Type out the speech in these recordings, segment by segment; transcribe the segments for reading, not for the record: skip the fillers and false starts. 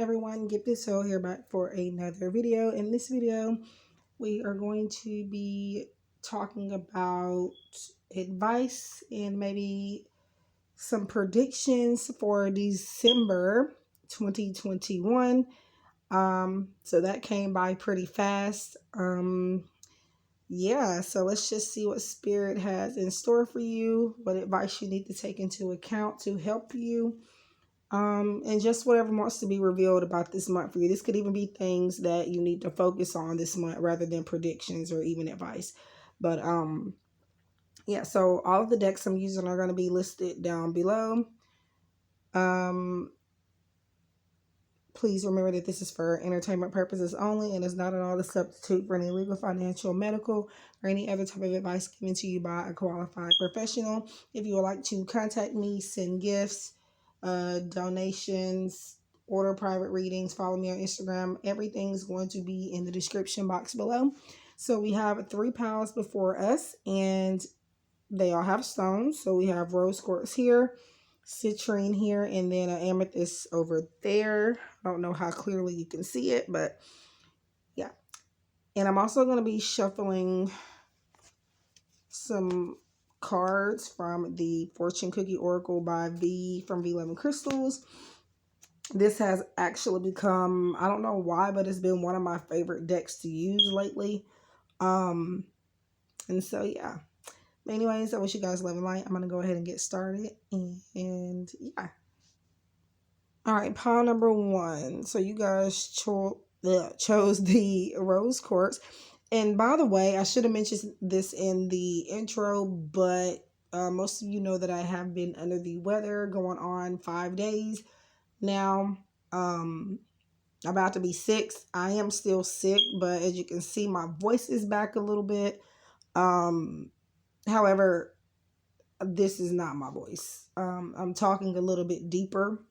everyone, GiftedSoul here back for another video. In this video, we are going to be talking about advice and maybe some predictions for December 2021. So that came by pretty fast. Yeah, so let's just see what Spirit has in store for you, what advice you need to take into account to help you. And just whatever wants to be revealed about this month for you. This could even be things that you need to focus on this month rather than predictions or even advice. But yeah, so all of the decks I'm using are going to be listed down below. Please remember that this is for entertainment purposes only and is not at all a substitute for any legal, financial, medical, or any other type of advice given to you by a qualified professional. If you would like to contact me, send gifts, donations, order private readings, follow me on Instagram, everything's going to be in the description box below. So we have 3 piles before us and they all have stones. So we have rose quartz here, citrine here, and then an amethyst over there. I don't know how clearly you can see it, but yeah. And I'm also going to be shuffling some cards from the Fortune Cookie Oracle by V from V11 Crystals. This has actually become, I don't know why, but it's been one of my favorite decks to use lately. And so yeah. But anyways, I wish you guys love and light. I'm going to go ahead and get started. And yeah. All right, pile number 1. So you guys chose the rose quartz. And by the way, I should have mentioned this in the intro, but most of you know that I have been under the weather going on 5 days now. About to be 6. I am still sick, but as you can see, my voice is back a little bit. However, this is not my voice. I'm talking a little bit deeper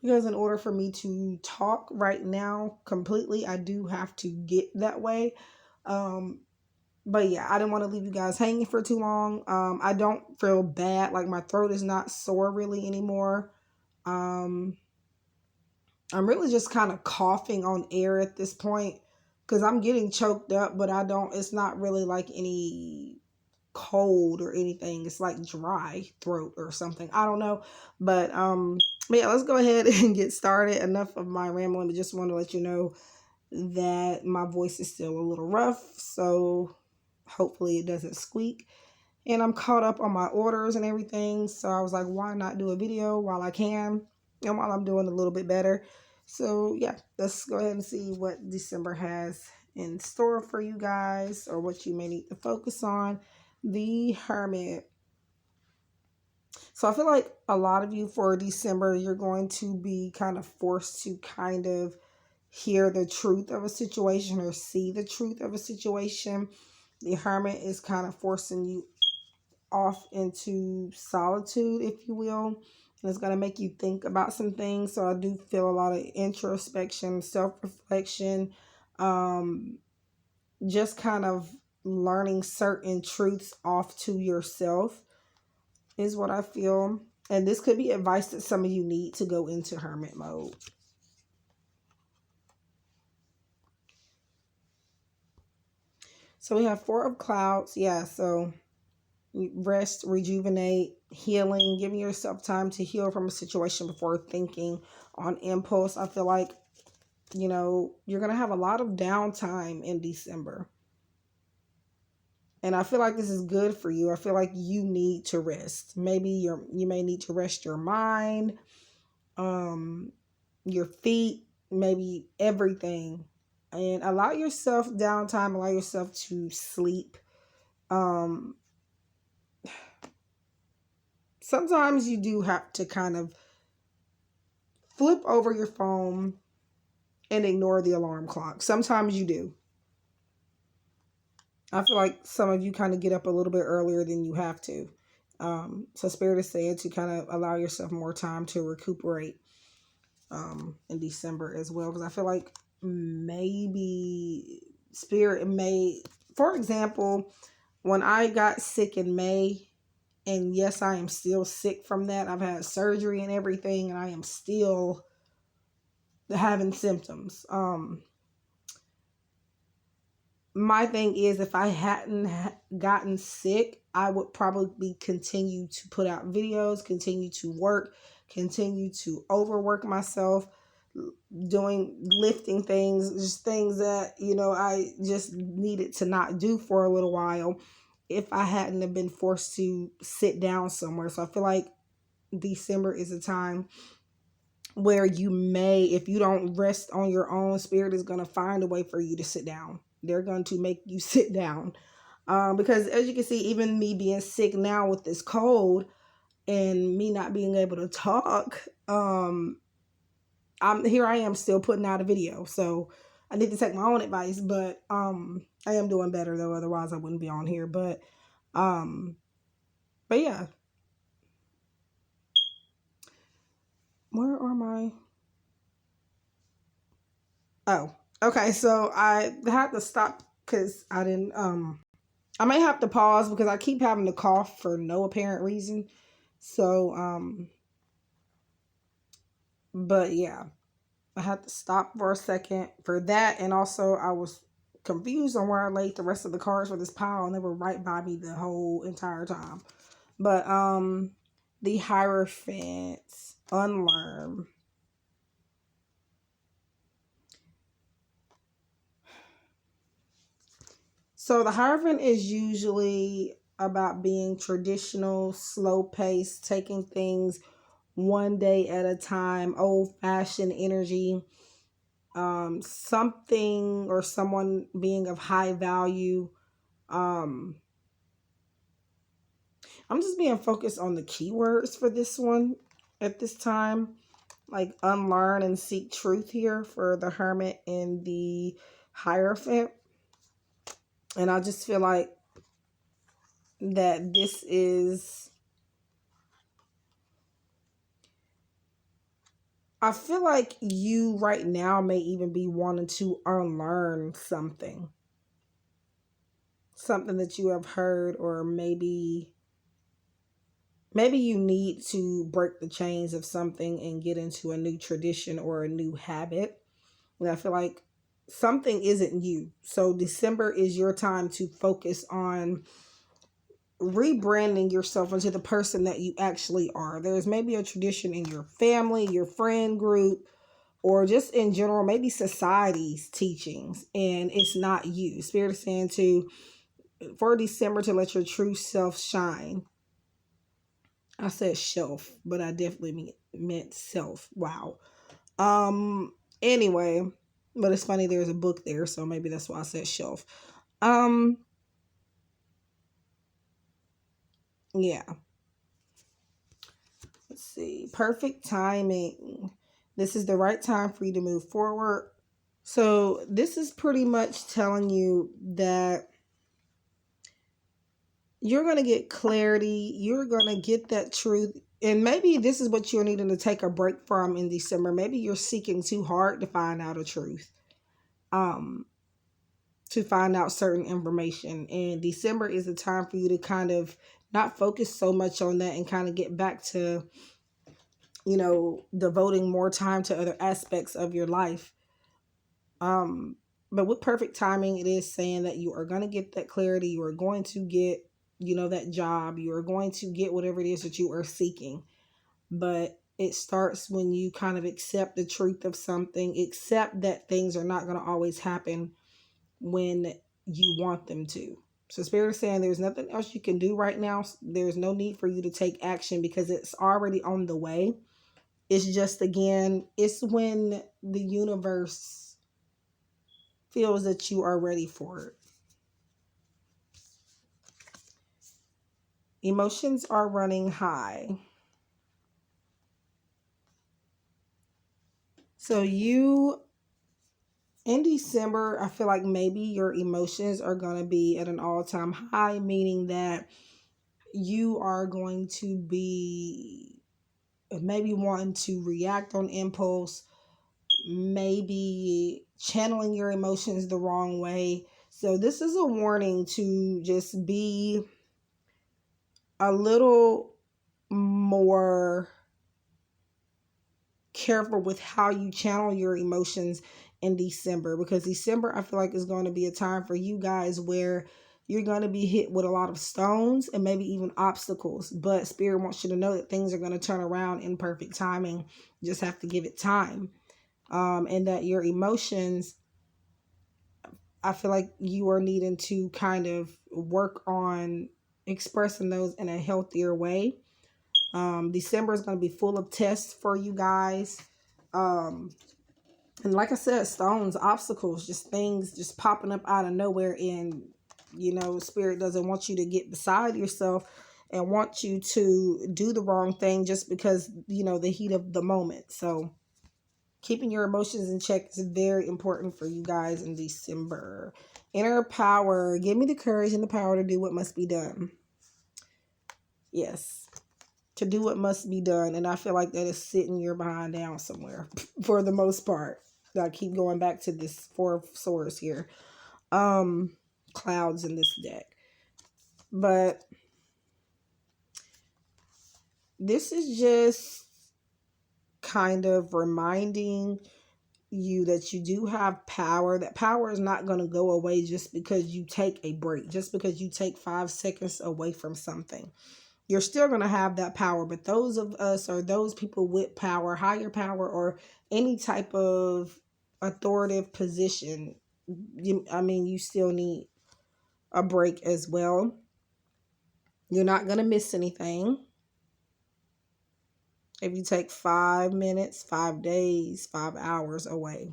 because in order for me to talk right now completely, I do have to get that way. But yeah, I didn't want to leave you guys hanging for too long. I don't feel bad. Like my throat is not sore really anymore. I'm really just kind of coughing on air at this point because I'm getting choked up, but it's not really like any cold or anything. It's like dry throat or something. I don't know. But yeah, let's go ahead and get started. Enough of my rambling. I just want to let you know that my voice is still a little rough, so hopefully it doesn't squeak. And I'm caught up on my orders and everything, so I was like, why not do a video while I can and while I'm doing a little bit better. So yeah, let's go ahead and see what December has in store for you guys, or what you may need to focus on. The Hermit. So I feel like a lot of you for December, you're going to be kind of forced to kind of hear the truth of a situation or see the truth of a situation. The Hermit is kind of forcing you off into solitude, if you will. And it's going to make you think about some things. So I do feel a lot of introspection, self-reflection, just kind of learning certain truths off to yourself is what I feel. And this could be advice that some of you need to go into hermit mode. So we have 4 of clouds. Yeah, so rest, rejuvenate, healing, giving yourself time to heal from a situation before thinking on impulse. I feel like, you know, you're going to have a lot of downtime in December. And I feel like this is good for you. I feel like you need to rest. Maybe you may need to rest your mind, your feet, maybe everything. And allow yourself downtime, allow yourself to sleep. Sometimes you do have to kind of flip over your phone and ignore the alarm clock. Sometimes you do. I feel like some of you kind of get up a little bit earlier than you have to. So Spirit is saying to kind of allow yourself more time to recuperate in December as well. Because I feel like maybe Spirit may, for example, when I got sick in May, and yes, I am still sick from that. I've had surgery and everything, and I am still having symptoms. My thing is, if I hadn't gotten sick, I would probably continue to put out videos, continue to work, continue to overwork myself, lifting things, just things that, I just needed to not do for a little while if I hadn't have been forced to sit down somewhere. So I feel like December is a time where you may, if you don't rest on your own, Spirit is going to find a way for you to sit down. They're going to make you sit down. Because as you can see, even me being sick now with this cold and me not being able to talk, I am still putting out a video. So I need to take my own advice, but I am doing better though. Otherwise I wouldn't be on here. But yeah. Where are my... Oh, okay. So I had to stop because I didn't, I may have to pause because I keep having to cough for no apparent reason. So, but yeah, I had to stop for a second for that. And also I was confused on where I laid the rest of the cards for this pile, and they were right by me the whole entire time. But, the Hierophants, unlearn. So the Hierophant is usually about being traditional, slow paced, taking things one day at a time, old fashioned energy, something or someone being of high value. I'm just being focused on the keywords for this one at this time, like unlearn and seek truth here for the Hermit and the Hierophant. And I just feel like that this is, I feel like you right now may even be wanting to unlearn something that you have heard, or maybe you need to break the chains of something and get into a new tradition or a new habit. And I feel like something isn't you. So December is your time to focus on rebranding yourself into the person that you actually are. There's maybe a tradition in your family, your friend group, or just in general, maybe society's teachings, and it's not you. Spirit is saying for December to let your true self shine. I said shelf, but I definitely meant self. Wow. Anyway, but it's funny, there's a book there, so maybe that's why I said shelf. Yeah. Let's see. Perfect timing. This is the right time for you to move forward. So this is pretty much telling you that you're going to get clarity. You're going to get that truth. And maybe this is what you're needing to take a break from in December. Maybe you're seeking too hard to find out a truth. To find out certain information. And December is the time for you to kind of not focus so much on that and kind of get back to, devoting more time to other aspects of your life. But with perfect timing, it is saying that you are going to get that clarity. You are going to get, that job. You are going to get whatever it is that you are seeking. But it starts when you kind of accept the truth of something, accept that things are not going to always happen when you want them to. So Spirit is saying there's nothing else you can do right now. There's no need for you to take action because it's already on the way. It's just, again, it's when the universe feels that you are ready for it. Emotions are running high. So you, in December, I feel like maybe your emotions are going to be at an all-time high, meaning that you are going to be maybe wanting to react on impulse, maybe channeling your emotions the wrong way. So this is a warning to just be a little more careful with how you channel your emotions in December, because December, I feel like, is going to be a time for you guys where you're going to be hit with a lot of stones and maybe even obstacles. But Spirit wants you to know that things are going to turn around in perfect timing. You just have to give it time. And that your emotions, I feel like you are needing to kind of work on expressing those in a healthier way. December is going to be full of tests for you guys. And like I said, stones, obstacles, just things just popping up out of nowhere. And, you know, Spirit doesn't want you to get beside yourself and want you to do the wrong thing just because, you know, the heat of the moment. So keeping your emotions in check is very important for you guys in December. Inner power. Give me the courage and the power to do what must be done. Yes. To do what must be done. And I feel like that is sitting your behind down somewhere for the most part. I keep going back to this Four of Swords here. Clouds in this deck. But this is just kind of reminding you that you do have power. That power is not going to go away just because you take a break, just because you take 5 seconds away from something. You're still going to have that power. But those of us, or those people with power, higher power, or any type of authoritative position, you still need a break as well. You're not going to miss anything if you take 5 minutes, 5 days, 5 hours away.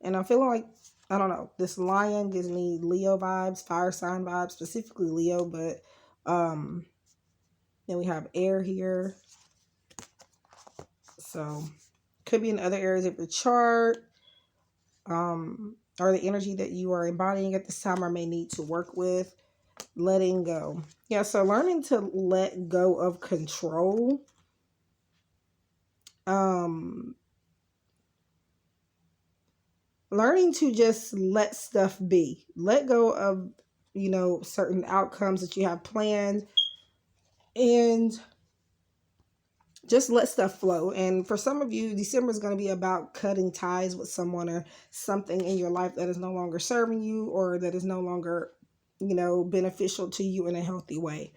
And I'm feeling like, I don't know, this lion gives me Leo vibes, fire sign vibes, specifically Leo, but then we have air here. So could be in other areas of your chart, or the energy that you are embodying at this time, or may need to work with. Letting go. Yeah, so learning to let go of control. Learning to just let stuff be. Let go of, you know, certain outcomes that you have planned, and just let stuff flow. And for some of you, December is going to be about cutting ties with someone or something in your life that is no longer serving you, or that is no longer, you know, beneficial to you in a healthy way.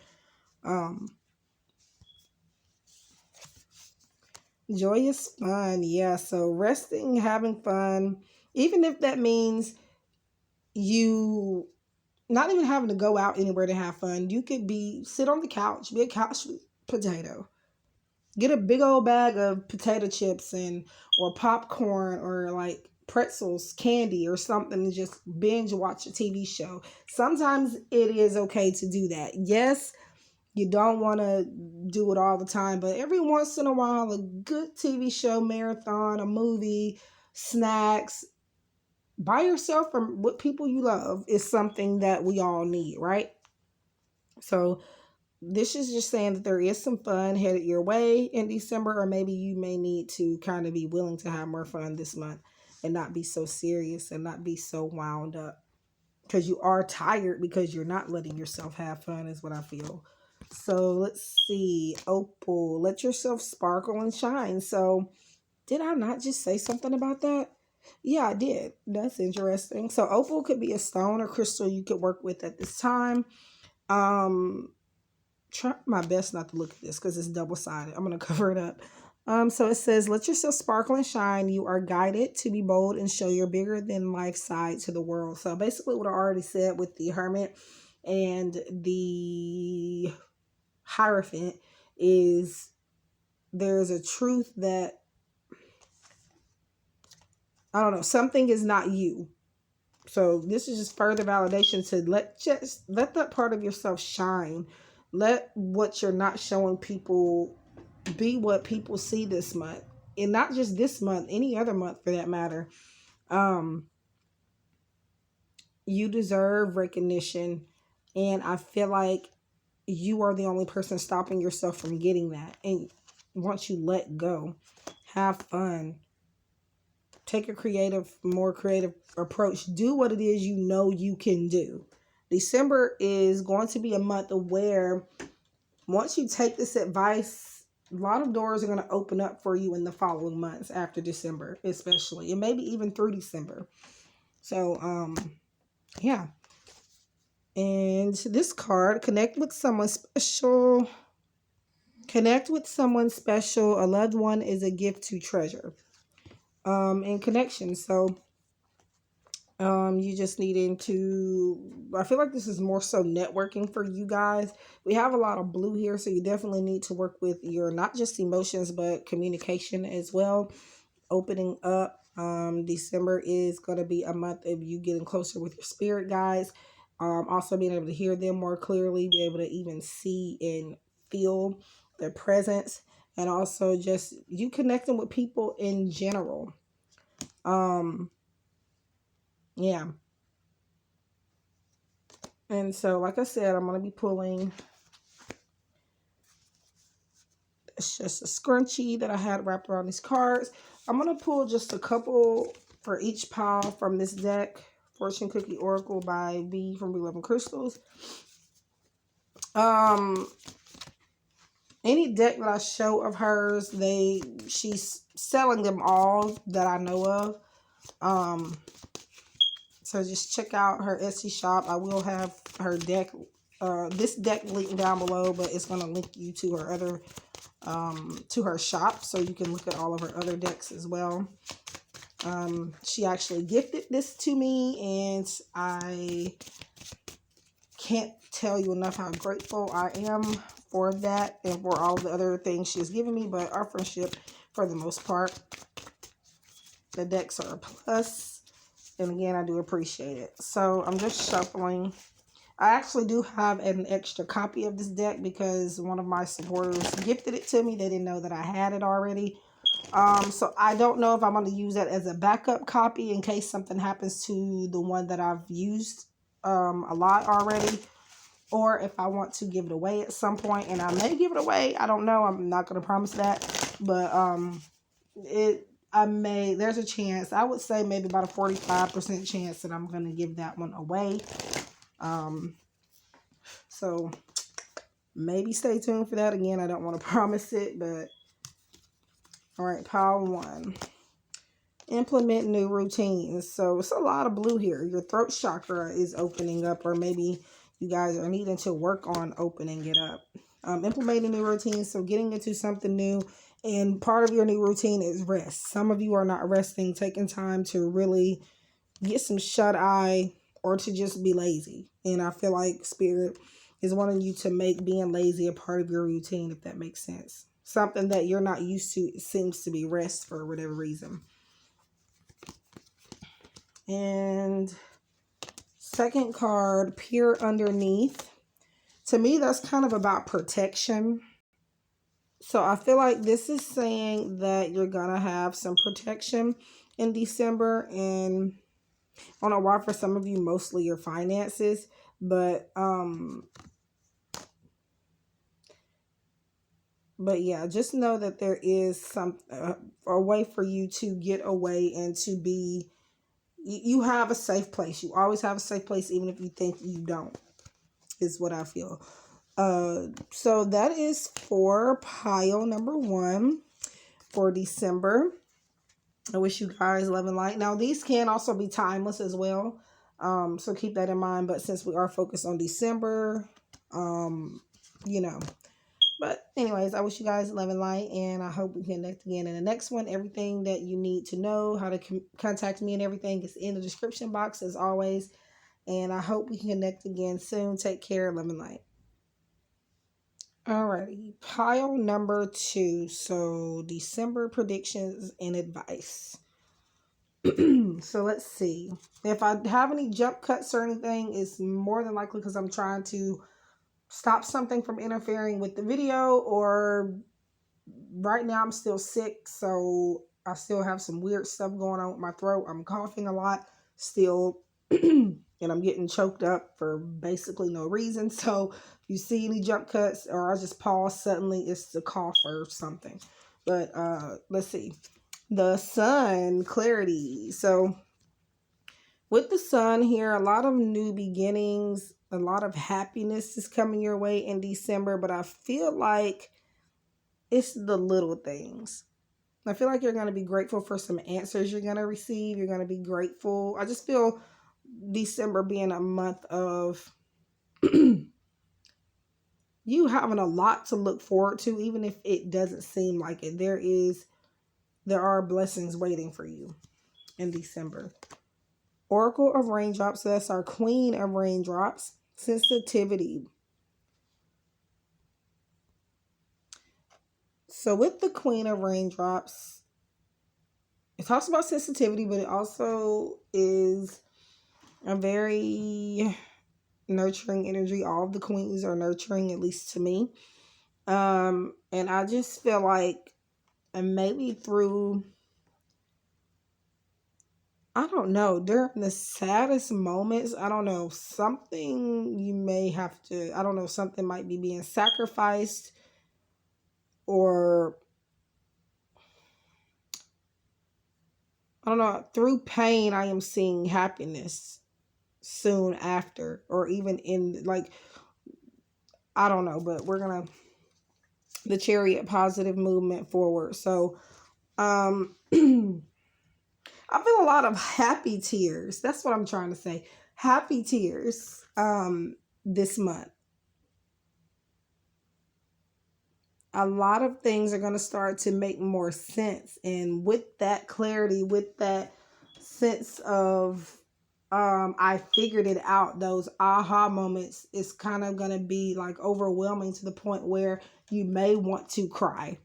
Joyous fun. Yeah. So resting, having fun, even if that means you not even having to go out anywhere to have fun. You could sit on the couch, be a couch potato. Get a big old bag of potato chips or popcorn, or like pretzels, candy, or something, and just binge watch a TV show. Sometimes it is okay to do that. Yes, you don't want to do it all the time, but every once in a while, a good TV show, marathon, a movie, snacks, by yourself or with people you love is something that we all need, right? So this is just saying that there is some fun headed your way in December, or maybe you may need to kind of be willing to have more fun this month and not be so serious and not be so wound up, because you are tired because you're not letting yourself have fun, is what I feel. So let's see. Opal, let yourself sparkle and shine. So did I not just say something about that? Yeah, I did. That's interesting. So opal could be a stone or crystal you could work with at this time. Try my best not to look at this because it's double-sided. I'm going to cover it up. So it says, let yourself sparkle and shine. You are guided to be bold and show your bigger than life side to the world. So basically what I already said with the Hermit and the Hierophant is there's a truth that, I don't know, something is not you. So this is just further validation to let that part of yourself shine. Let what you're not showing people be what people see this month. And not just this month, any other month for that matter. You deserve recognition. And I feel like you are the only person stopping yourself from getting that. And once you let go, have fun. Take a more creative approach. Do what it is you know you can do. December is going to be a month where once you take this advice a lot of doors are going to open up for you in the following months after December, especially, and maybe even through December. So, yeah. And this card, connect with someone special. Connect with someone special. A loved one is a gift to treasure. And connection. So, you just needing to, I feel like this is more so networking for you guys. We have a lot of blue here, so you definitely need to work with your, not just emotions, but communication as well. Opening up. December is going to be a month of you getting closer with your spirit guides. Also being able to hear them more clearly, be able to even see and feel their presence, and also just you connecting with people in general. Yeah. And so, like I said, I'm going to be pulling, it's just a scrunchie that I had wrapped around these cards. I'm going to pull just a couple for each pile from this deck. Fortune Cookie Oracle by V from Beloved Crystals. Any deck that I show of hers, she's selling them all that I know of. So just check out her Etsy shop. I will have her deck, this deck linked down below, but it's going to link you to her other, to her shop, so you can look at all of her other decks as well. She actually gifted this to me, and I can't tell you enough how grateful I am for that and for all the other things she's given me. But our friendship, for the most part, the decks are a plus. And again, I do appreciate it. So I'm just shuffling. I actually do have an extra copy of this deck because one of my supporters gifted it to me. They didn't know that I had it already. So I don't know if I'm going to use that as a backup copy in case something happens to the one that I've used a lot already, or if I want to give it away at some point, and I may give it away. I don't know. I'm not going to promise that, but there's a chance. I would say maybe about a 45% chance that I'm going to give that one away. So maybe stay tuned for that. Again, I don't want to promise it, but all right, pile 1. Implement new routines. So it's a lot of blue here. Your throat chakra is opening up, or maybe you guys are needing to work on opening it up. Implementing new routines, so getting into something new. And part of your new routine is rest. Some of you are not resting, taking time to really get some shut-eye or to just be lazy. And I feel like Spirit is wanting you to make being lazy a part of your routine, if that makes sense. Something that you're not used to, it seems to be rest for whatever reason. And second card, Peer Underneath. To me, that's kind of about protection. So I feel like this is saying that you're going to have some protection in December. And I don't know why for some of you, mostly your finances. But yeah, just know that there is a way for you to get away and to be, you have a safe place. You always have a safe place, even if you think you don't, is what I feel. So that is for pile number 1 for December. I wish you guys love and light. Now, these can also be timeless as well. So keep that in mind. But since we are focused on December, you know. But anyways, I wish you guys love and light. And I hope we connect again in the next one. Everything that you need to know, how to contact me and everything is in the description box as always. And I hope we can connect again soon. Take care. Love and light. Alrighty, pile number 2. So December predictions and advice. So let's see. If I have any jump cuts or anything, it's more than likely because I'm trying to stop something from interfering with the video, or right now I'm still sick, so I still have some weird stuff going on with my throat. I'm coughing a lot still, and I'm getting choked up for basically no reason. So if you see any jump cuts or I just pause suddenly, it's the cough or something. But let's see. The sun, clarity. So with the sun here, a lot of new beginnings, a lot of happiness is coming your way in December, but I feel like it's the little things. I feel like you're going to be grateful for some answers you're going to receive. You're going to be grateful. I just feel December being a month of you having a lot to look forward to, even if it doesn't seem like it. There are blessings waiting for you in December. Oracle of Raindrops, so that's our Queen of Raindrops. Sensitivity. So with the Queen of Raindrops, it talks about sensitivity, but it also is a very nurturing energy. All of the queens are nurturing, at least to me. And I just feel like, and maybe through, I don't know, during the saddest moments, I don't know, something you may have to, I don't know, something might be being sacrificed, or I don't know, through pain, I am seeing happiness soon after, or even in, like, I don't know, but we're gonna, the Chariot, positive movement forward. So I feel a lot of happy tears. That's what I'm trying to say. Happy tears this month. A lot of things are going to start to make more sense. And with that clarity, with that sense of I figured it out, those aha moments, it's kind of going to be like overwhelming to the point where you may want to cry.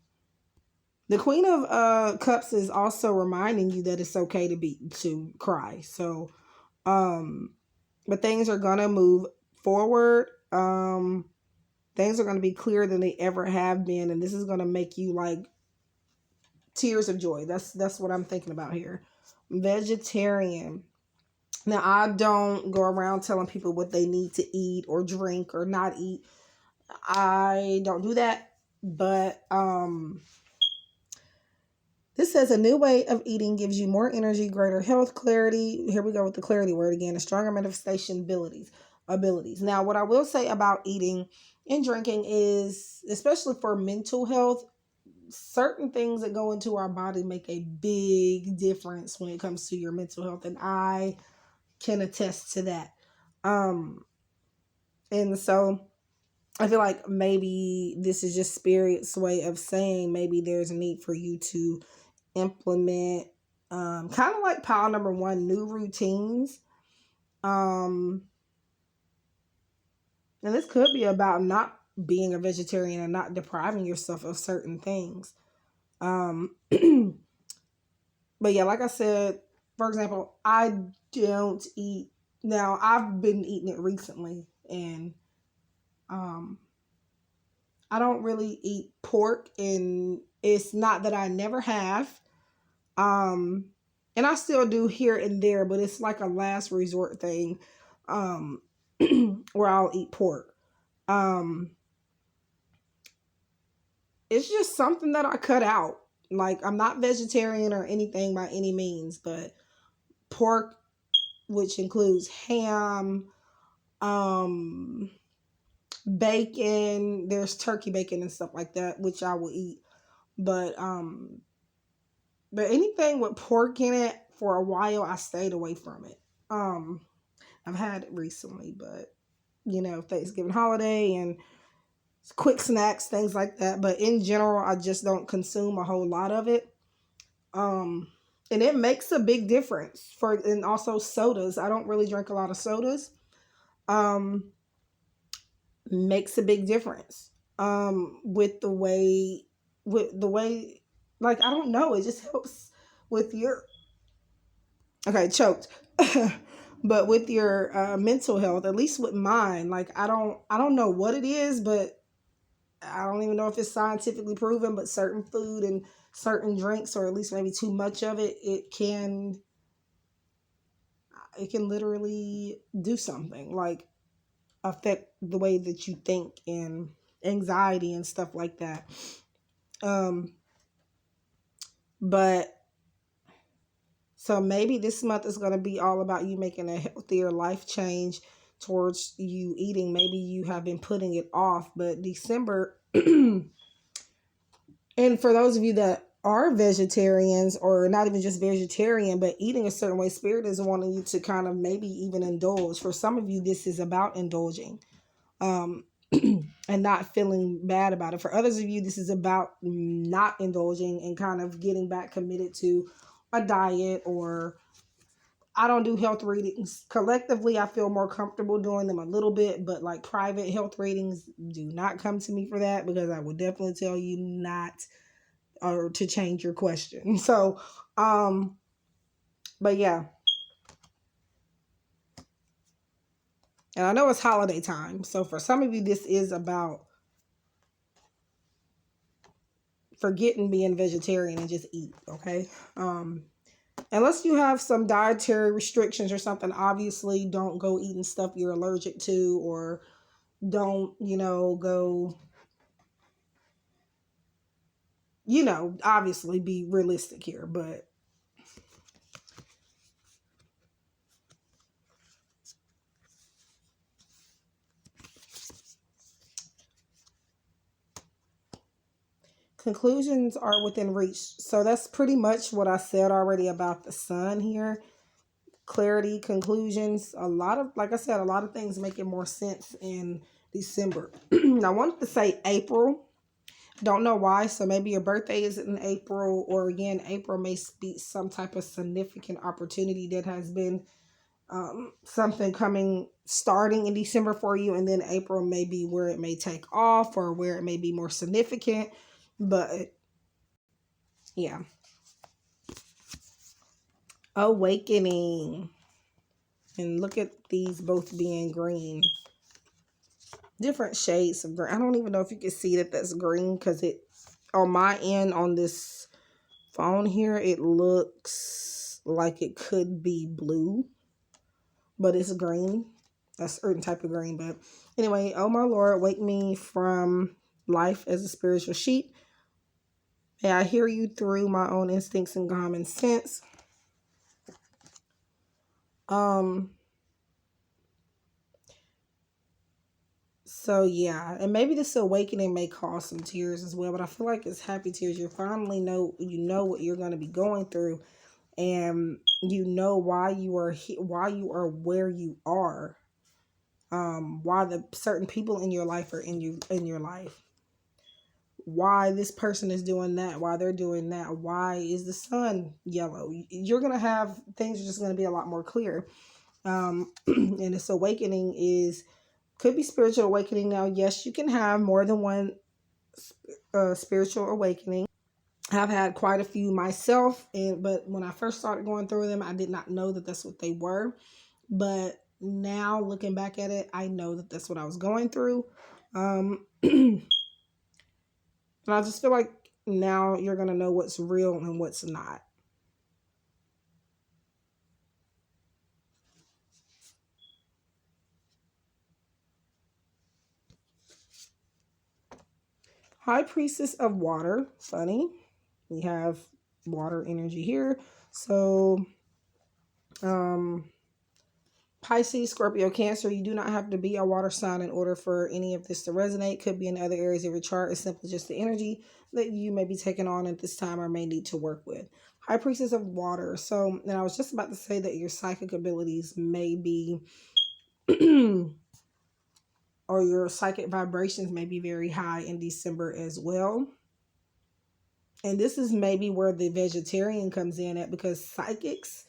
The Queen of Cups is also reminding you that it's okay to cry. So, but things are gonna move forward. Things are gonna be clearer than they ever have been, and this is gonna make you like tears of joy. That's what I'm thinking about here. Vegetarian. Now, I don't go around telling people what they need to eat or drink or not eat. I don't do that, but this says a new way of eating gives you more energy, greater health, clarity. Here we go with the clarity word again, and stronger manifestation abilities. Now, what I will say about eating and drinking is, especially for mental health, certain things that go into our body make a big difference when it comes to your mental health. And I can attest to that. And so I feel like maybe this is just Spirit's way of saying maybe there's a need for you to implement kind of like pile number 1, new routines. And this could be about not being a vegetarian and not depriving yourself of certain things. But yeah, like I said, for example, I don't eat, now I've been eating it recently, and I don't really eat pork, and it's not that I never have. And I still do here and there, but it's like a last resort thing, where I'll eat pork. It's just something that I cut out. Like, I'm not vegetarian or anything by any means, but pork, which includes ham, bacon, there's turkey bacon and stuff like that, which I will eat. But anything with pork in it, for a while, I stayed away from it. I've had it recently, but Thanksgiving holiday and quick snacks, things like that. But in general, I just don't consume a whole lot of it. And it makes a big difference and also sodas. I don't really drink a lot of sodas. Makes a big difference. With the way, like, I don't know, it just helps with your, okay, choked. But with your mental health, at least with mine, like, I don't know what it is, but I don't even know if it's scientifically proven, but certain food and certain drinks, or at least maybe too much of it, it can literally do something, like affect the way that you think and anxiety and stuff like that. But so maybe this month is going to be all about you making a healthier life change towards you eating. Maybe you have been putting it off, but December And for those of you that are vegetarians, or not even just vegetarian, but eating a certain way, Spirit is wanting you to kind of maybe even indulge. For some of you, this is about indulging. And not feeling bad about it. For others of you, this is about not indulging and kind of getting back committed to a diet. Or I don't do health readings. Collectively, I feel more comfortable doing them a little bit, but like private health readings, do not come to me for that, because I would definitely tell you not, or to change your question. So, but yeah. And I know it's holiday time. So for some of you, this is about forgetting being vegetarian and just eat, okay? Unless you have some dietary restrictions or something, obviously don't go eating stuff you're allergic to, or don't, go, obviously be realistic here, but conclusions are within reach. So that's pretty much what I said already about the sun here. Clarity, conclusions, like I said, a lot of things making more sense in December. I wanted to say April. Don't know why. So maybe your birthday is in April, or again, April may be some type of significant opportunity that has been something starting in December for you, and then April may be where it may take off, or where it may be more significant. But yeah. Awakening. And look at these both being green. Different shades of green. I don't even know if you can see that that's green, because it, on my end, on this phone here, it looks like it could be blue, but it's green. A certain type of green. But anyway, oh my Lord, wake me from life as a spiritual sheep. May I hear you through my own instincts and common sense. So yeah, and maybe this awakening may cause some tears as well, but I feel like it's happy tears. You finally know what you're going to be going through, and you know why you are why you are where you are, why the certain people in your life are in your life, why this person is doing that, why they're doing that, why is the sun yellow. You're going to have things are just going to be a lot more clear. And this awakening could be spiritual awakening. Now, yes, you can have more than one spiritual awakening. I've had quite a few myself, but when I first started going through them, I did not know that that's what they were. But now, looking back at it, I know that that's what I was going through. And I just feel like now you're going to know what's real and what's not. High Priestess of Water. Funny. We have water energy here. So, Pisces, Scorpio, Cancer, you do not have to be a water sign in order for any of this to resonate. Could be in other areas of your chart. It's simply just the energy that you may be taking on at this time or may need to work with. High Priestess of Water. So, and I was just about to say that your psychic abilities may be, or your psychic vibrations may be very high in December as well. And this is maybe where the vegetarian comes in at, because psychics,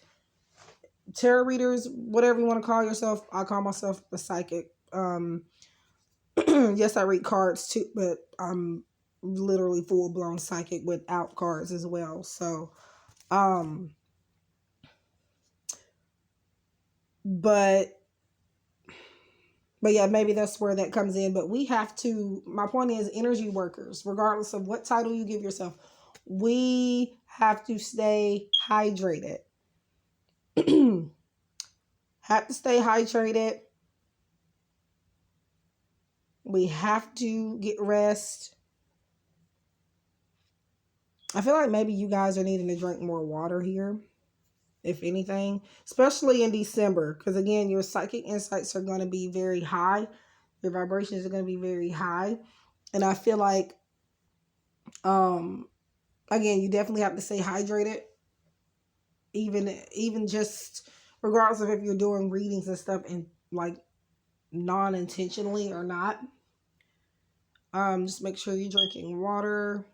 tarot readers, whatever you want to call yourself, I call myself a psychic. Yes, I read cards too, but I'm literally full-blown psychic without cards as well. So, but yeah, maybe that's where that comes in. But we have to, my point is, energy workers, regardless of what title you give yourself, we have to stay hydrated. Have to stay hydrated. We have to get rest. I feel like maybe you guys are needing to drink more water here, if anything, especially in December, because again, your psychic insights are going to be very high. Your vibrations are going to be very high. And I feel like Again, you definitely have to stay hydrated, even just regardless of if you're doing readings and stuff and like non-intentionally or not. Just make sure you're drinking water,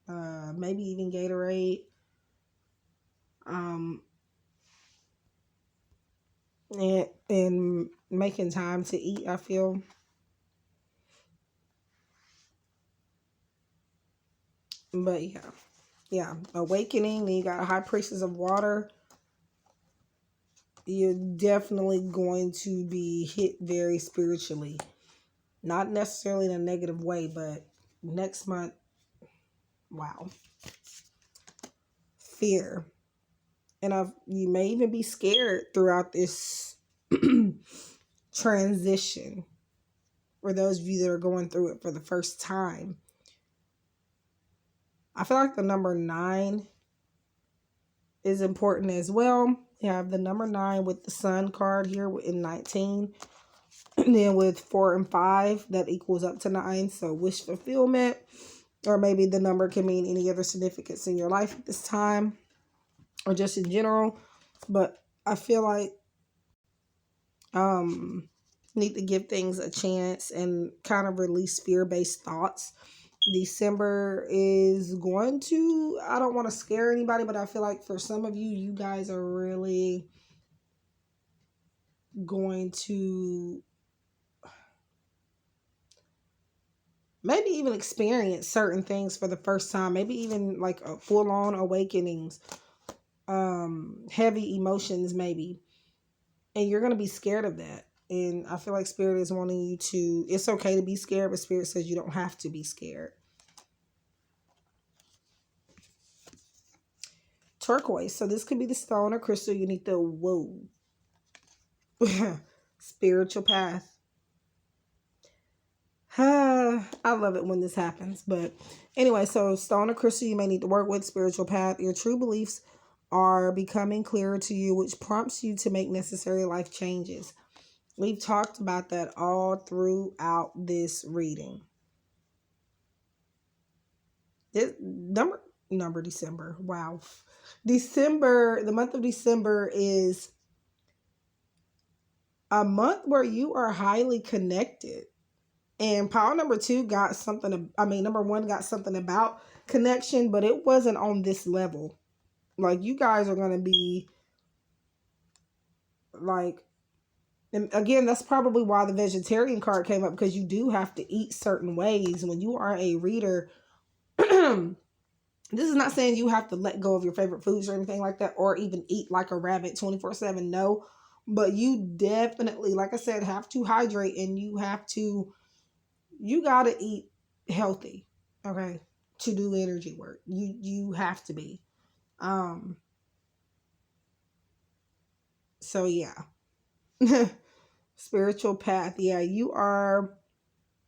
maybe even Gatorade. Um, and making time to eat, I feel. But yeah, awakening. Then you got a high priestess of water. You're definitely going to be hit very spiritually, not necessarily in a negative way, but next month, wow, fear, and you may even be scared throughout this transition. For those of you that are going through it for the first time, I feel like the number 9 is important as well. You have the number 9 with the sun card here in 19. And then with 4 and 5, that equals up to 9. So wish fulfillment, or maybe the number can mean any other significance in your life at this time, or just in general. But I feel like need to give things a chance and kind of release fear-based thoughts. December is going to, I don't want to scare anybody, but I feel like for some of you, you guys are really going to maybe even experience certain things for the first time, maybe even like a full-on awakenings, heavy emotions maybe, and you're going to be scared of that. And I feel like Spirit is wanting you to, it's okay to be scared, but Spirit says you don't have to be scared. Turquoise. So this could be the stone or crystal you need to, whoa. Spiritual path. I love it when this happens. But anyway, so stone or crystal you may need to work with. Spiritual path. Your true beliefs are becoming clearer to you, which prompts you to make necessary life changes. We've talked about that all throughout this reading. This number December. Wow. December, the month of December is a month where you are highly connected. And pile number 2 got something, number 1 got something about connection, but it wasn't on this level. Like, you guys are going to be like, and again, that's probably why the vegetarian card came up, because you do have to eat certain ways when you are a reader. This is not saying you have to let go of your favorite foods or anything like that, or even eat like a rabbit 24/7. No, but you definitely, like I said, have to hydrate, and you got to eat healthy, okay, to do energy work. You have to be. So yeah. Spiritual path. Yeah, you are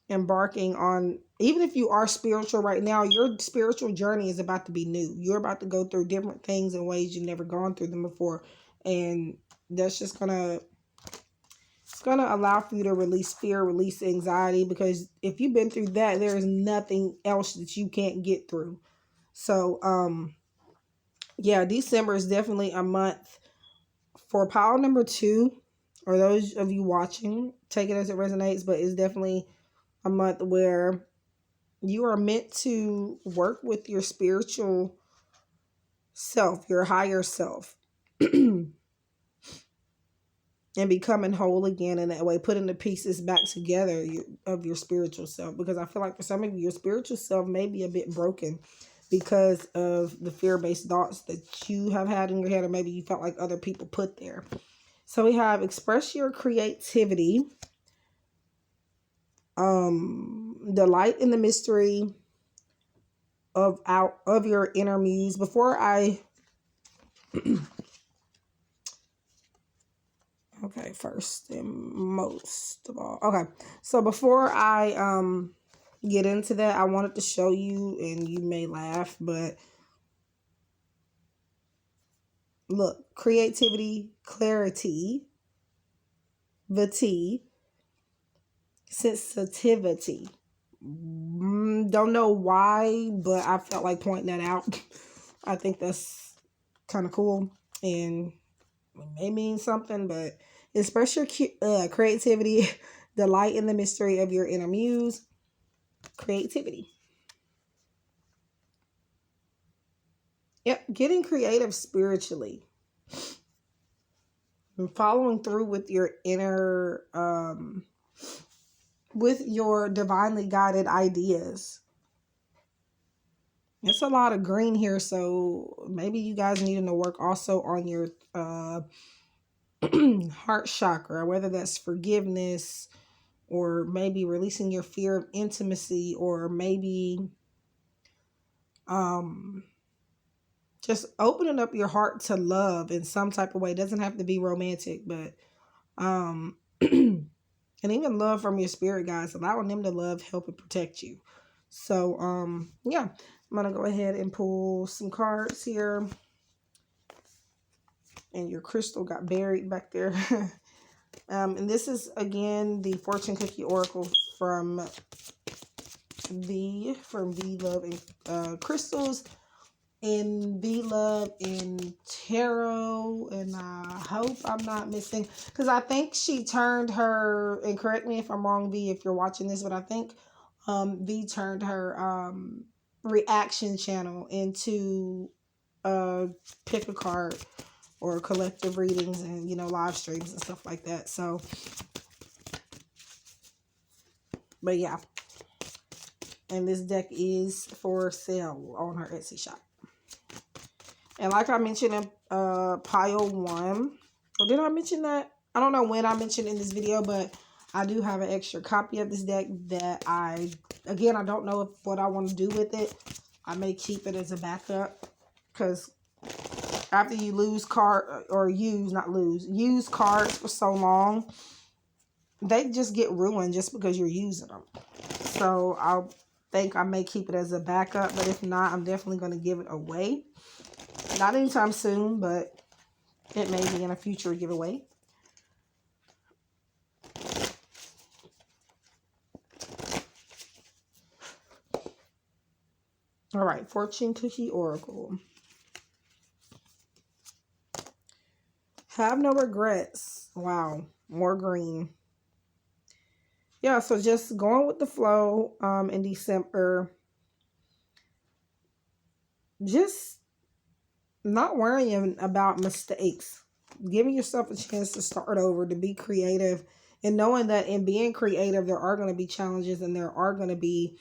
embarking on, even if you are spiritual right now, your spiritual journey is about to be new. You're about to go through different things in ways you've never gone through them before. And that's just it's gonna allow for you to release fear, release anxiety, because if you've been through that, there is nothing else that you can't get through. So yeah, December is definitely a month for pile number 2, or those of you watching, take it as it resonates, but it's definitely a month where you are meant to work with your spiritual self, your higher self, and becoming whole again in that way, putting the pieces back together of your spiritual self. Because I feel like for some of you, your spiritual self may be a bit broken because of the fear-based thoughts that you have had in your head, or maybe you felt like other people put there. So we have express your creativity, delight in the mystery of your inner muse. Before I okay, first and most of all, okay, so before I get into that, I wanted to show you, and you may laugh, but look, creativity, clarity, the T, sensitivity, Don't know why, but I felt like pointing that out. I think that's kind of cool, and it may mean something, but express your creativity, delight in the mystery of your inner muse. Creativity. Yep, getting creative spiritually. And following through with your inner, with your divinely guided ideas. It's a lot of green here, so maybe you guys need to work also on your heart chakra, whether that's forgiveness, or maybe releasing your fear of intimacy, or maybe just opening up your heart to love in some type of way. It doesn't have to be romantic, but and even love from your spirit guides, allowing them to love, help, and protect you. So yeah, I'm gonna go ahead and pull some cards here. And your crystal got buried back there. And this is again the fortune cookie oracle from V Love and Crystals, and V Love and Tarot. And I hope I'm not missing, because I think she turned her, and correct me if I'm wrong, V, if you're watching this, but I think V turned her reaction channel into pick a card or collective readings, and live streams and stuff like that. So, but yeah, and this deck is for sale on her Etsy shop. And like I mentioned in pile 1, or did I mention that? I don't know when I mentioned in this video, but I do have an extra copy of this deck that I don't know what I want to do with it. I may keep it as a backup, because after you use cards for so long, they just get ruined just because you're using them. So I think I may keep it as a backup, but if not, I'm definitely going to give it away. Not anytime soon, but it may be in a future giveaway. All right, fortune cookie oracle. Have no regrets. Wow, more green. Yeah, so just going with the flow in December. Just not worrying about mistakes. Giving yourself a chance to start over, to be creative, and knowing that in being creative, there are going to be challenges, and there are going to be,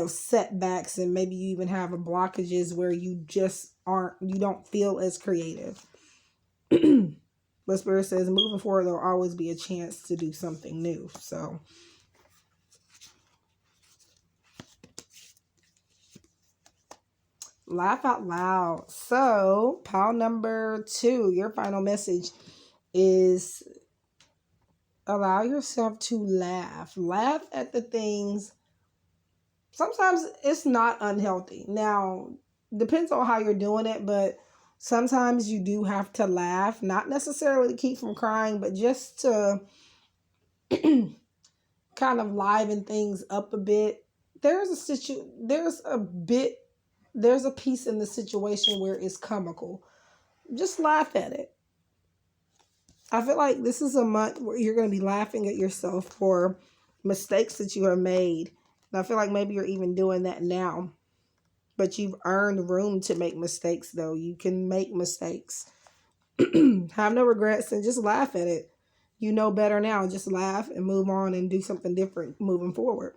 setbacks, and maybe you even have blockages where you don't feel as creative. But Spirit says moving forward, there'll always be a chance to do something new. So laugh out loud. So pile number 2, your final message is allow yourself to laugh. Laugh at the things. Sometimes it's not unhealthy. Now, depends on how you're doing it, but sometimes you do have to laugh, not necessarily to keep from crying, but just to kind of liven things up a bit. There's a piece in the situation where it's comical. Just laugh at it. I feel like this is a month where you're going to be laughing at yourself for mistakes that you have made. And I feel like maybe you're even doing that now. But you've earned room to make mistakes, though. You can make mistakes. Have no regrets and just laugh at it. You know better now. Just laugh and move on and do something different moving forward.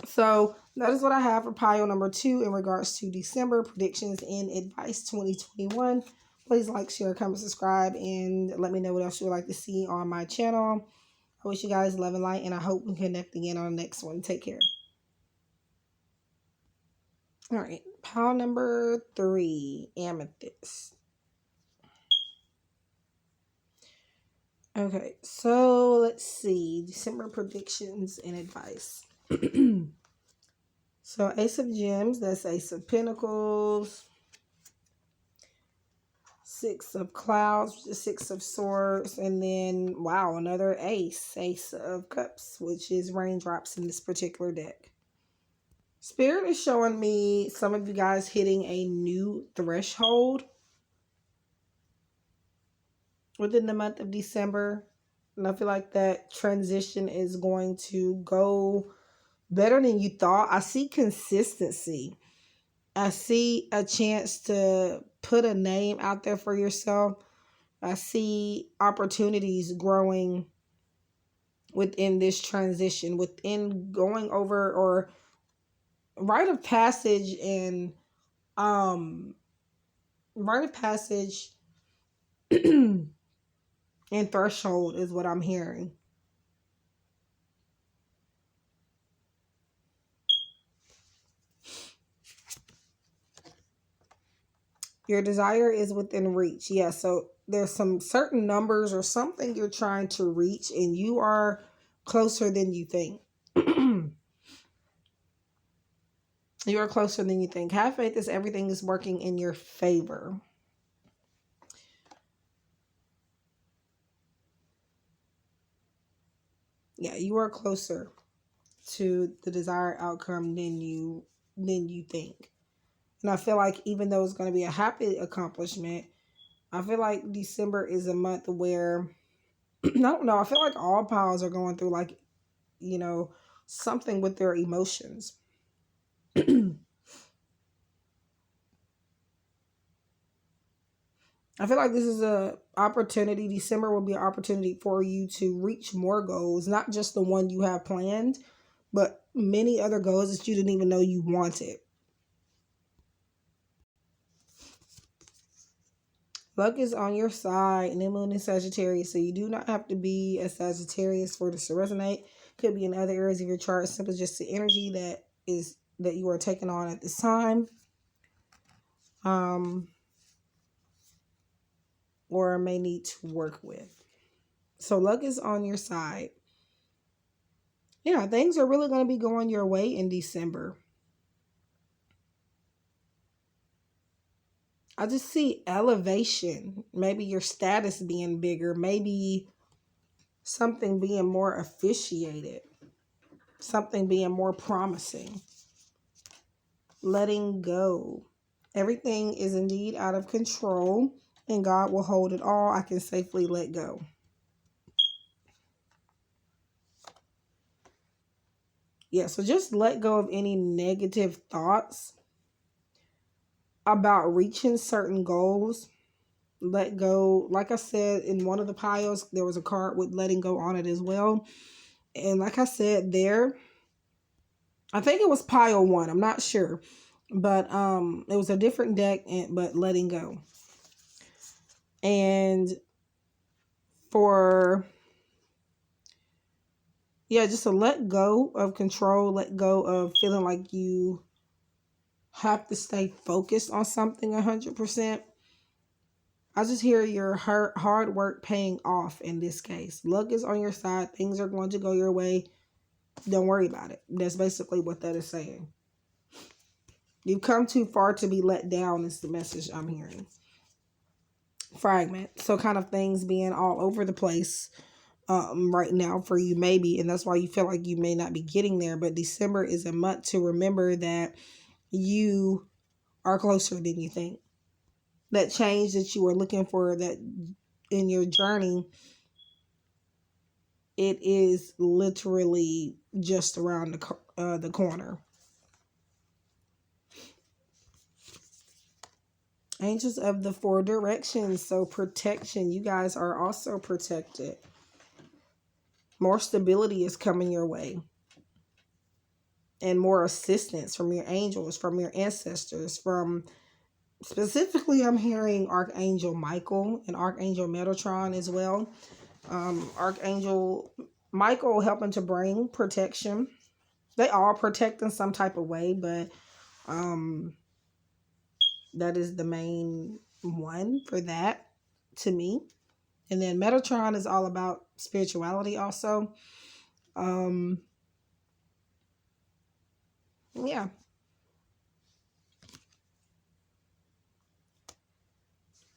So that is what I have for pile number 2 in regards to December predictions and advice 2021. Please like, share, comment, subscribe, and let me know what else you would like to see on my channel. I wish you guys love and light, and I hope we connect again on the next one. Take care. All right, pile number 3, amethyst. Okay, so let's see. December predictions and advice. So Ace of Gems, that's Ace of Pentacles. Six of Clouds, the Six of Swords, and then, wow, another Ace of Cups, which is raindrops in this particular deck. Spirit is showing me some of you guys hitting a new threshold within the month of December. And I feel like that transition is going to go better than you thought. I see consistency. I see a chance to put a name out there for yourself. I see opportunities growing within this transition, within going over or rite of passage and rite of passage and threshold is what I'm hearing. Your desire is within reach. Yeah, so there's some certain numbers or something you're trying to reach, and you are closer than you think. You are closer than you think. Have faith as everything is working in your favor. Yeah, you are closer to the desired outcome than you think. And I feel like even though it's going to be a happy accomplishment, I feel like December is a month where I don't know, I feel like all piles are going through like, you know, something with their emotions. I feel like this is a opportunity. December will be an opportunity for you to reach more goals, not just the one you have planned, but many other goals that you didn't even know you wanted. Luck is on your side. New moon in Sagittarius, so you do not have to be a Sagittarius for this to resonate. Could be in other areas of your chart. Simply just the energy that you are taking on at this time. Or may need to work with. So luck is on your side. Yeah, things are really going to be going your way in December. I just see elevation. Maybe your status being bigger. Maybe something being more officiated. Something being more promising. Letting go. Everything is indeed out of control, and God will hold it all. I can safely let go. Yeah, so just let go of any negative thoughts about reaching certain goals. Let go. Like I said, in one of the piles, there was a card with letting go on it as well. And like I said there, I think it was pile 1. I'm not sure. But it was a different deck, but letting go. And for, yeah, just to let go of control, let go of feeling like you have to stay focused on something 100%. I just hear your hard work paying off in this case. Luck is on your side. Things are going to go your way. Don't worry about it. That's basically what that is saying. You've come too far to be let down is the message I'm hearing. Fragment. So kind of things being all over the place right now for you maybe. And that's why you feel like you may not be getting there. But December is a month to remember that you are closer than you think. That change that you were looking for, that in your journey, it is literally just around the corner. Angels of the 4 directions. So protection. You guys are also protected. More stability is coming your way. And more assistance from your angels, from your ancestors, from specifically I'm hearing Archangel Michael and Archangel Metatron as well. Archangel Michael helping to bring protection. They all protect in some type of way, but that is the main one for that to me. And then Metatron is all about spirituality also. Yeah.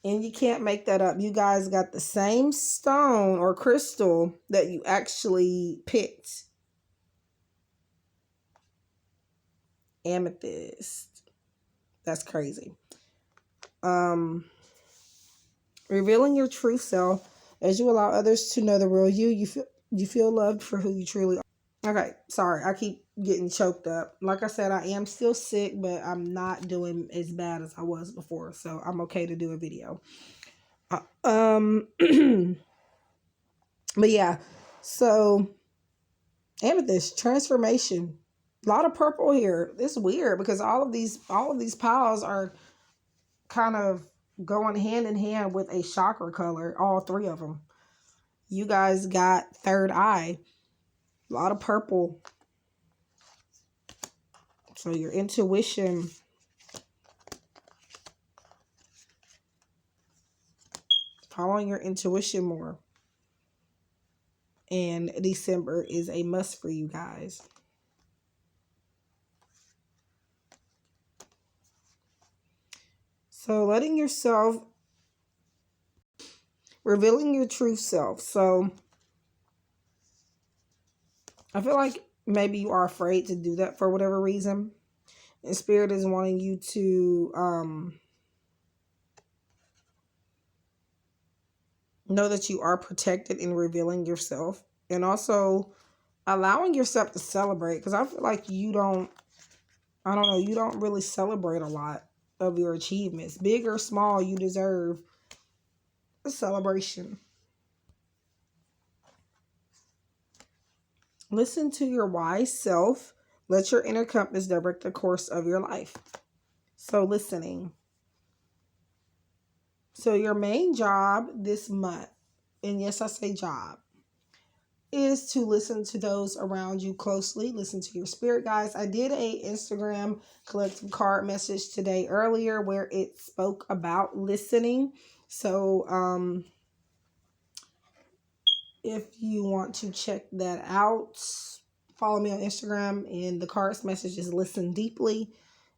And you can't make that up. You guys got the same stone or crystal that you actually picked. Amethyst. That's crazy. Revealing your true self as you allow others to know the real you. You feel loved for who you truly are. Okay, sorry, I keep getting choked up. Like I said, I am still sick, but I'm not doing as bad as I was before, so I'm okay to do a video. But yeah, so amethyst transformation. A lot of purple here. It's weird because all of these piles are kind of going hand in hand with a chakra color. All three of them. You guys got third eye. A lot of purple. So your intuition. Following your intuition more. And December is a must for you guys. So letting yourself, revealing your true self. So I feel like maybe you are afraid to do that for whatever reason. And Spirit is wanting you to know that you are protected in revealing yourself. And also allowing yourself to celebrate. Because I feel like you don't really celebrate a lot of your achievements. Big or small, you deserve a celebration. Listen to your wise self. Let your inner compass direct the course of your life. So listening. So your main job this month, and yes, I say job, is to listen to those around you closely. Listen to your spirit guides. I did a Instagram collective card message today earlier where it spoke about listening. So if you want to check that out, follow me on Instagram, and the cards message is Listen Deeply.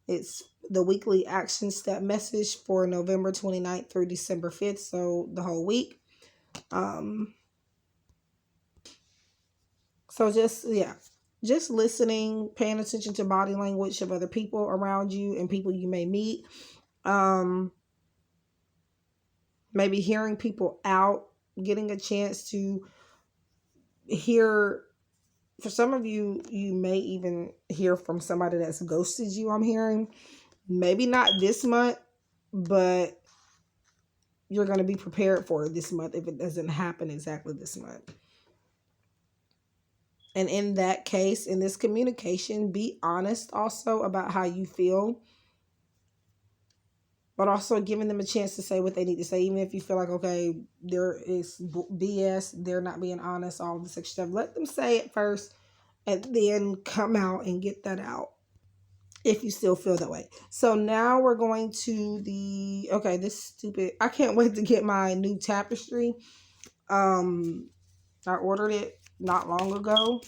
It's the weekly action step message for November 29th through December 5th, so the whole week. So just listening, paying attention to body language of other people around you and people you may meet. Maybe hearing people out, getting a chance to hear. For some of you, you may even hear from somebody that's ghosted you, I'm hearing. Maybe not this month, but you're going to be prepared for it this month if it doesn't happen exactly this month. And in that case, in this communication, be honest also about how you feel. But also giving them a chance to say what they need to say. Even if you feel like, okay, there is BS, they're not being honest, all this extra stuff. Let them say it first and then come out and get that out if you still feel that way. So now we're going to I can't wait to get my new tapestry. I ordered it not long ago.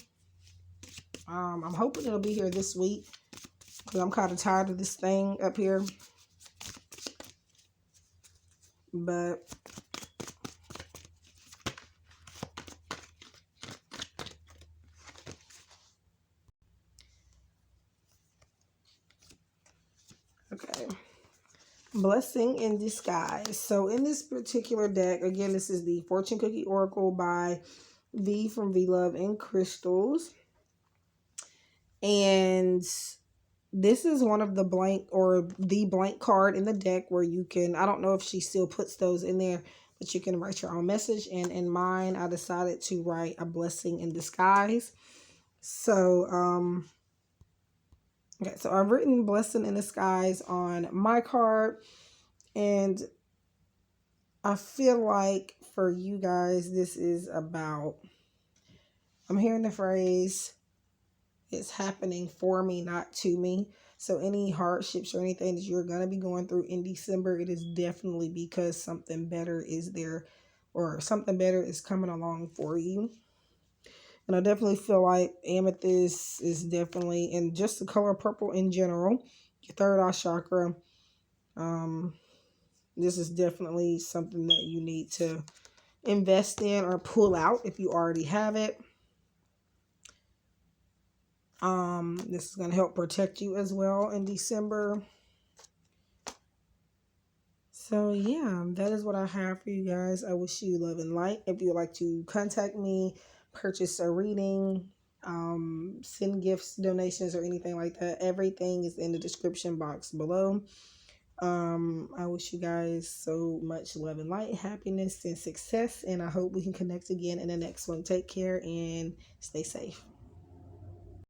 I'm hoping it'll be here this week because I'm kind of tired of this thing up here. But okay. Blessing in disguise. So in this particular deck, again, this is the Fortune Cookie Oracle by V from V Love and Crystals. And this is one of the blank card in the deck where you can, I don't know if she still puts those in there, but you can write your own message. And in mine, I decided to write a blessing in disguise. So, okay, so I've written blessing in disguise on my card. And I feel like for you guys, this is about, I'm hearing the phrase, it's happening for me, not to me. So any hardships or anything that you're going to be going through in December, it is definitely because something better is there or something better is coming along for you. And I definitely feel like amethyst is definitely, and just the color purple in general, your third eye chakra, This is definitely something that you need to invest in or pull out if you already have it. This is going to help protect you as well in December. So yeah, that is what I have for you guys. I wish you love and light. If you would like to contact me, purchase a reading, send gifts, donations, or anything like that, everything is in the description box below. I wish you guys so much love and light, happiness, and success, and I hope we can connect again in the next one. Take care and stay safe.